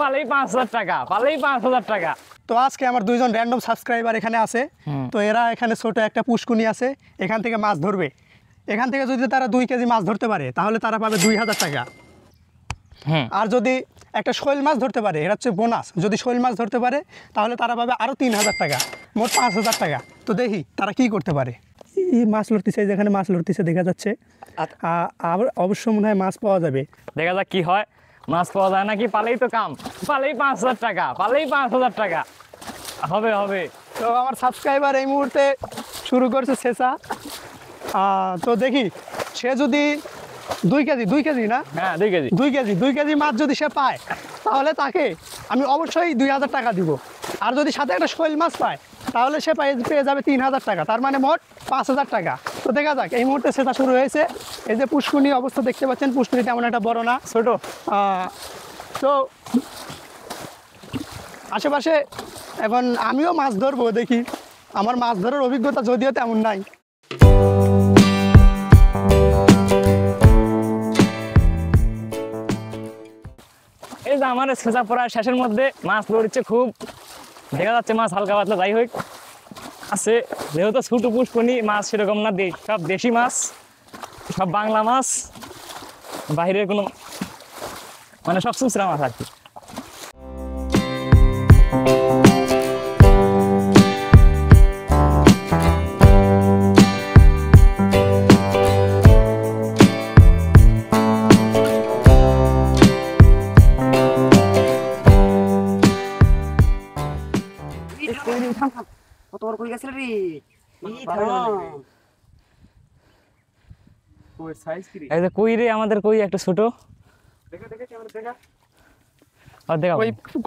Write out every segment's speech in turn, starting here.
পালেই 5,000 টাকা, পালেই 5,000 টাকা। তো আজকে আমার দুইজন র্যান্ডম সাবস্ক্রাইবার এখানে আছে। তো এরা এখানে ছোট একটা পুষ্কুনি আছে, এখান থেকে মাছ ধরবে। এখান থেকে যদি তারা 2 কেজি মাছ ধরতে পারে তাহলে তারা পাবে 2,000 টাকা। আর যদি একটা শৈল মাছ ধরতে পারে, এটা হচ্ছে বোনাস, যদি শৈল মাছ ধরতে পারে তাহলে তারা পাবে আরও 3,000 টাকা, মোট 5,000 টাকা। তো দেখি তারা কি করতে পারে। এই মাছ লড়তেছে, যেখানে মাছ লড়তেছে দেখা যাচ্ছে। আবার অবশ্য মনে হয় মাছ পাওয়া যাবে, দেখা যাক কি হয়। মাছ পাওয়া যায় নাকি? পালেই তো কাম, পালেই 5,000 টাকা, পালেই 5,000 টাকা। হবে হবে। তো আমার সাবস্ক্রাইবার এই মুহূর্তে শুরু করছে ছেঁচা। তো দেখি সে যদি 2 কেজি না, হ্যাঁ 2 কেজি। 2 কেজি মাছ যদি সে পায় তাহলে তাকে আমি অবশ্যই 2,000 টাকা দিব। আর যদি সাথে একটা শৈল মাছ পায় তাহলে সে পেয়ে যাবে 3,000 টাকা, তার মানে মোট 5,000 টাকা। তো দেখা যাক, এই মুহূর্তে সেটা শুরু হয়েছে। এই যে পুষ্কুনি অবস্থা দেখতে পাচ্ছেন, পুষ্কুনি তেমন একটা বড় না, ছোট। তো আশেপাশে এখন আমিও মাছ ধরবো, দেখি। আমার মাছ ধরার অভিজ্ঞতা যদিও তেমন নাই। এই যে আমার ছেঁচা পড়ার শেষের মধ্যে মাছ লড়ছে খুব, দেখা যাচ্ছে মাছ হালকা পাতলা যাই হোক আছে। যেহেতু ছোট পুষ্কুনি, মাছ সেরকম না, সব দেশি মাছ, সব বাংলা মাছ, বাইরের কোনো মানে সব চুচরা মাছ আর কি। এই যে কই রে, আমাদের কই একটা ছোট।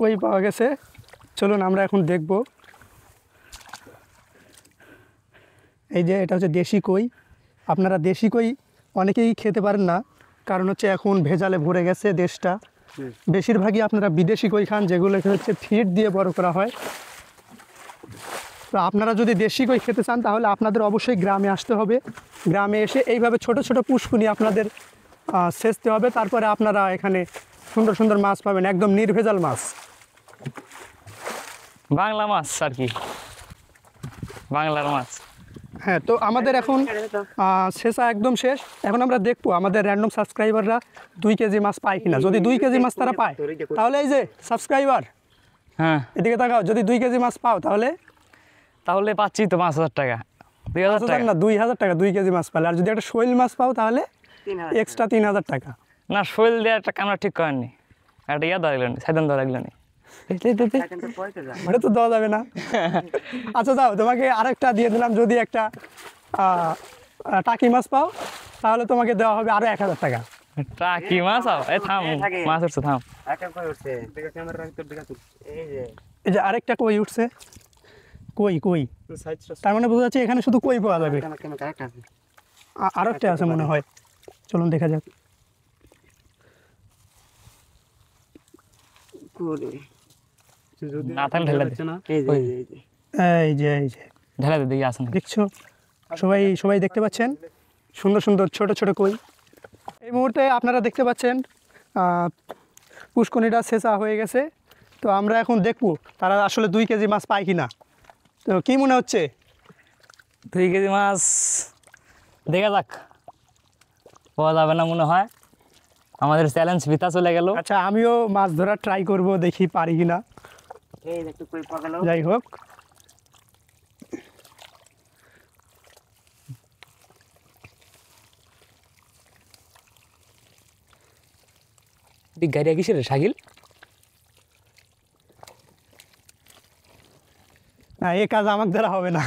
কই পাওয়া গেছে, চলুন আমরা এখন দেখব। এই যে এটা হচ্ছে দেশি কই। আপনারা দেশি কই অনেকেই খেতে পারেন না, কারণ হচ্ছে এখন ভেজালে ভরে গেছে দেশটা। বেশিরভাগই আপনারা বিদেশি কই খান, যেগুলো হচ্ছে ফিড দিয়ে বড় করা হয়। তো আপনারা যদি দেশি কই খেতে চান তাহলে আপনাদের অবশ্যই গ্রামে আসতে হবে। গ্রামে এসে এইভাবে ছোট ছোট পুষ্কুনি আপনাদের সেচতে হবে, তারপরে আপনারা এখানে সুন্দর সুন্দর মাছ পাবেন, একদম নির্ভেজাল মাছ, বাংলা মাছ আর কি, বাংলার মাছ। হ্যাঁ, তো আমাদের এখন শেষা একদম শেষ। এখন আমরা দেখবো আমাদের র্যান্ডম সাবস্ক্রাইবাররা 2 কেজি মাছ পায় কিনা। যদি 2 কেজি মাছ তারা পায় তাহলে, এই যে সাবস্ক্রাইবার, হ্যাঁ এদিকে তাকাও, যদি 2 কেজি মাছ পাও তাহলে পাচ্ছি তো 5,000 টাকা, 2,000 টাকা না, 2,000 টাকা 2 কেজি মাছ পালে। আর যদি একটা শৈল মাছ পাও তাহলে এক্সট্রা 3,000 টাকা। না, শৈল দিয়ে একটা কামড়া ঠিক করেননি, একটা ইয়া ধরা গেল, সাইদান ধরা গেল নি, ওটা তো দেওয়া যাবে না। আচ্ছা যাও, তোমাকে আরেকটা দিয়ে দিলাম। যদি একটা টাকি মাছ পাও তাহলে তোমাকে দেওয়া হবে আরো 1,000 টাকা। টাকি মাছ? এই থাম, মাছ উঠছে, থাম। এই যে আরেকটা কই উঠছে, কই। তার মানে বোঝা যাচ্ছে এখানে শুধু কই পাওয়া যাবে। আরো একটা আছে মনে হয়, চলুন দেখা যাক। না থাকলে ঢেলে দে, এই যে ঢেলে দে, দেখি আসে না। দেখছো, সবাই দেখতে পাচ্ছেন সুন্দর সুন্দর ছোট ছোট কই। এই মুহূর্তে আপনারা দেখতে পাচ্ছেন পুষ্কুনিটা ছেঁচা হয়ে গেছে। তো আমরা এখন দেখব তারা আসলে 2 কেজি মাছ পায় কিনা। তো কি মনে হচ্ছে? 2 কেজি মাছ দেখা যাক, পাওয়া যাবে না মনে হয়। আমাদের চ্যালেঞ্জ ভিতা চলে গেল। আচ্ছা, আমিও মাছ ধরার ট্রাই করব, দেখি পারি কিনা। যাই হোক, গাড়ি কিসের শাকিল? না, এই কাজ আমার দ্বারা হবে না,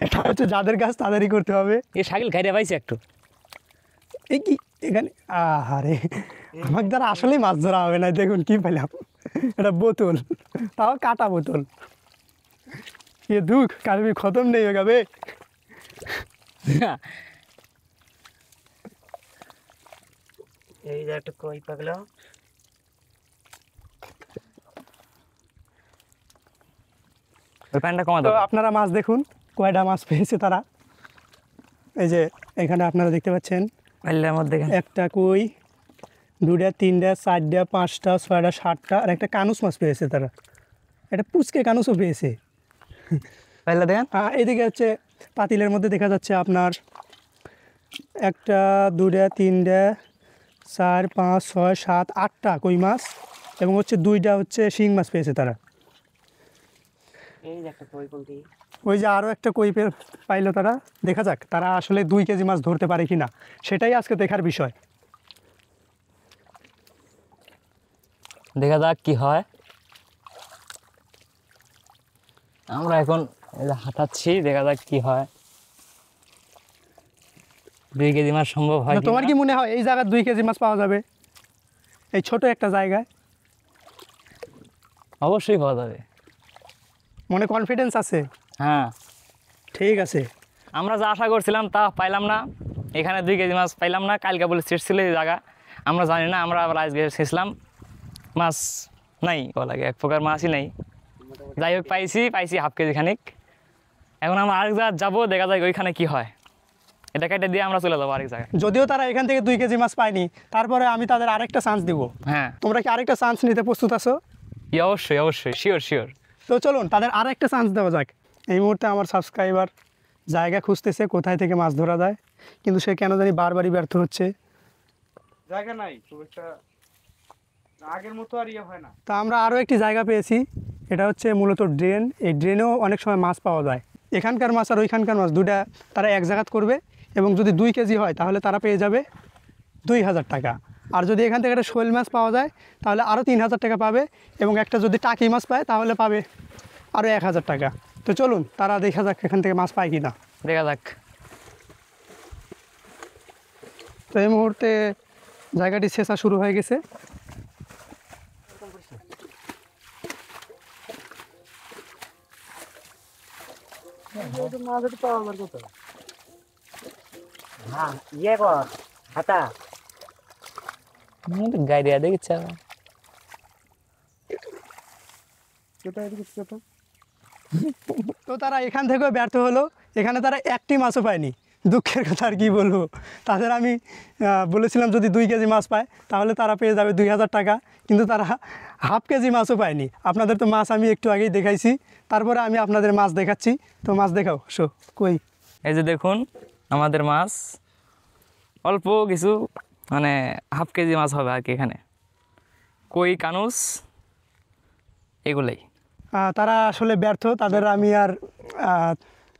এটা হচ্ছে যাদের কাজ তাদেরই করতে হবে। এ শাকিল গাড়ি পাইছে একটু। এই কি এখানে, আরে আমার দ্বারা আসলেই মাছ ধরা হবে না। দেখুন কি পেলাম, এটা বোতল, তাও কাটা বোতল। ये दुख कभी खत्म नहीं होगा बे। এই যে একটা কই পাগলা, ওই প্যান্টটা কমা তো দাও। আপনারা মাছ দেখুন, কয়টা মাছ পেয়েছে তারা। এই যে এখানে আপনারা দেখতে পাচ্ছেন পাল্লার মধ্যে একটা কই, 2টা 3টা 4টা 5টা 6টা 7টা আর একটা কানুস মাছ পেয়েছে তারা, একটা পুচকে কানুসও পেয়েছে। পাইলা দেখেন এদিকে হচ্ছে পাতিলের মধ্যে দেখা যাচ্ছে আপনার 1টা 2টা 3টা 4 5 6 7 8টা কই মাছ এবং হচ্ছে 2টা হচ্ছে শিং মাছ পেয়েছে তারা। এই যে একটা কই পোলট্রি। ওই যে আরও একটা কই পাইলো তারা, দেখা যাক তারা আসলে 2 কেজি মাছ ধরতে পারে কি না, সেটাই আজকে দেখার বিষয়। দেখা যাক কি হয়। আমরা এখন এই যে হাঁটাচ্ছি, দেখা যাক কি হয়। 2 কেজি মাছ সম্ভব হয় তোমার কিনা। কি মনে হয় এই জায়গায় 2 কেজি মাছ পাওয়া যাবে এই ছোট একটা জায়গায়? অবশ্যই পাওয়া যাবে। মনে কনফিডেন্স আছে? হ্যাঁ, ঠিক আছে। আমরা যা আশা করছিলাম তা পাইলাম না। এখানে 2 কেজি মাছ পাইলাম না। কালকে বলে ছিট ছিল এই জায়গা, আমরা জানি না। আমরা আবার আজকে ছিঁচলাম, মাছ নাই, ও লাগে এক প্রকার মাছই নাই। যাই হোক পাইছি হাফ কেজি খানিক। এখন আমরা আরেক জায়গায় যাবো, দেখা যায় ওইখানে কি হয়। এটা কেটে দিয়ে আমরা চলে যাবো আরেক জায়গায়। যদিও তারা এখান থেকে 2 কেজি মাছ পায়নি, তারপরে আমি তাদের আরেকটা চান্স দিব। হ্যাঁ, তোমরা কি আরেকটা চান্স নিতে প্রস্তুত আছো? অবশ্যই শিওর। তো চলুন তাদের আরেকটা চান্স দেওয়া যাক। এই মুহূর্তে আমার সাবস্ক্রাইবার জায়গা খুঁজতেছে কোথায় থেকে মাছ ধরা যায়, কিন্তু সে কেন জানি বারবারই ব্যর্থ হচ্ছে। জায়গা নাই খুব একটা, আগের মতো আর ইয়ে হয় না। তা আমরা আরও একটি জায়গা পেয়েছি, এটা হচ্ছে মূলত ড্রেন। এই ড্রেনেও অনেক সময় মাছ পাওয়া যায়। এখানকার মাছ আর ওইখানকার মাছ দুটা তারা এক জায়গাত করবে, এবং যদি 2 কেজি হয় তাহলে তারা পেয়ে যাবে 2000 টাকা। আর যদি এখান থেকে একটা শোল মাছ পাওয়া যায় তাহলে আরও 3000 টাকা পাবে, এবং একটা যদি টাকি মাছ পায় তাহলে পাবে আরও 1000 টাকা। তো চলুন তারা দেখা যাক এখান থেকে মাছ পায় কি না। দেখা যাক। তো এই মুহূর্তে জায়গাটি ছেঁচা শুরু হয়ে গেছে। হ্যাঁ ইয়ে কর হাতা। গাড়ি দেখছে তো তারা এখান থেকেও ব্যর্থ হলো, এখানে তারা একটি মাছও পায়নি। দুঃখের কথা আর কী বলবো। তাদের আমি বলেছিলাম যদি 2 কেজি মাছ পায় তাহলে তারা পেয়ে যাবে 2000 টাকা, কিন্তু তারা হাফ কেজি মাছও পায়নি। আপনাদের তো মাছ আমি একটু আগেই দেখাইছি, তারপরে আমি আপনাদের মাছ দেখাচ্ছি। তো মাছ দেখাও কই। এই যে দেখুন আমাদের মাছ, অল্প কিছু মানে হাফ কেজি মাছ হবে আর কি। এখানে কই, কানুস, এগুলাই। তারা আসলে ব্যর্থ, তাদের আমি আর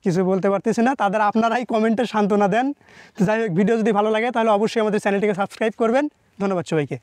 কিছু বলতে পারতেছি না। তাদের আপনারাই কমেন্টে সান্ত্বনা দেন। তো যাই হোক, ভিডিও যদি ভালো লাগে তাহলে অবশ্যই আমাদের চ্যানেলটিকে সাবস্ক্রাইব করবেন। ধন্যবাদ সবাইকে।